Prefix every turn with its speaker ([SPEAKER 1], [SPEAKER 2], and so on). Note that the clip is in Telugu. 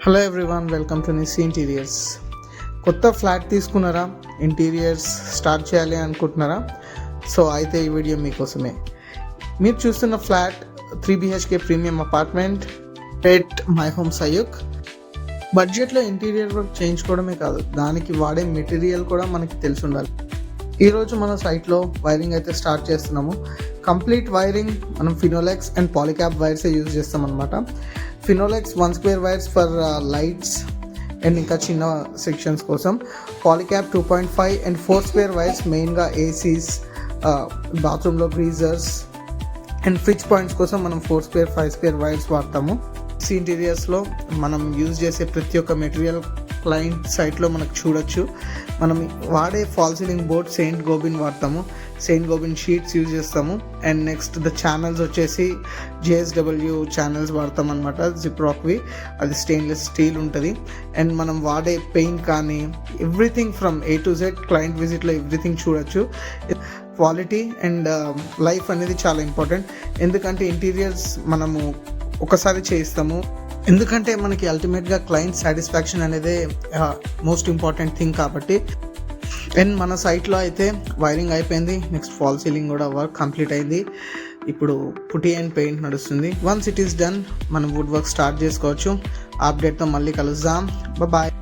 [SPEAKER 1] Hello everyone, welcome to Nissi interiors. కొత్త ఫ్లాట్ తీసుకున్నారా? ఇంటీరియర్స్ స్టార్ట్ చేయాలి అనుకుంటున్నారా? సో అయితే ఈ వీడియో మీకోసమే. మీరు చూస్తున్న flat 3 BHK premium apartment at My Home Sayuk. బడ్జెట్లో ఇంటీరియర్ వర్క్ చేయించుకోవడమే కాదు, దానికి వాడే మెటీరియల్ కూడా మనకి తెలిసి ఉండాలి. ఈరోజు మన సైట్లో వైరింగ్ అయితే స్టార్ట్ చేస్తున్నాము. కంప్లీట్ వైరింగ్ మనం ఫినోలెక్స్ అండ్ పాలిక్యాప్ వైర్సే యూజ్ చేస్తాం అనమాట. Finolex 1 square wires for lights and ఇంకా చిన్న సెక్షన్స్ కోసం, పాలిక్యాప్ 2.5 అండ్ 4 square వైర్స్ మెయిన్గా ఏసీస్, బాత్రూంలో గ్రీజర్స్ అండ్ ఫ్రిడ్జ్ పాయింట్స్ కోసం మనం 4 square 5 square వైర్స్ వాడతాము. ఇంటీరియర్స్లో మనం యూజ్ చేసే ప్రతి ఒక్క మెటీరియల్ క్లయింట్ సైట్లో మనకు చూడొచ్చు. మనం వాడే fall ceiling board Saint Gobain వాడతాము. సెయింట్ గోబిన్ షీట్స్ యూజ్ చేస్తాము. అండ్ నెక్స్ట్ ద ఛానల్స్ వచ్చేసి JSW ఛానల్స్ వాడతాం అనమాట, జిప్రాక్వి. అది స్టెయిన్లెస్ స్టీల్ ఉంటుంది. అండ్ మనం వాడే పెయింట్ కానీ everything from A to Z client విజిట్లో ఎవ్రీథింగ్ చూడొచ్చు. క్వాలిటీ అండ్ లైఫ్ అనేది చాలా ఇంపార్టెంట్. ఎందుకంటే ఇంటీరియర్స్ మనము ఒకసారి చేయిస్తాము, ఎందుకంటే మనకి అల్టిమేట్గా క్లయింట్ సాటిస్ఫాక్షన్ అనేది మోస్ట్ ఇంపార్టెంట్ థింగ్ కాబట్టి. అండ్ మన సైట్లో అయితే వైరింగ్ అయిపోయింది, నెక్స్ట్ ఫాల్ సీలింగ్ కూడా వర్క్ కంప్లీట్ అయింది. ఇప్పుడు పుట్టి అండ్ పెయింట్ నడుస్తుంది. వన్స్ ఇట్ ఈస్ డన్ మనం వుడ్ వర్క్ స్టార్ట్ చేసుకోవచ్చు. అప్డేట్తో మళ్ళీ కలుద్దాం. బాయ్.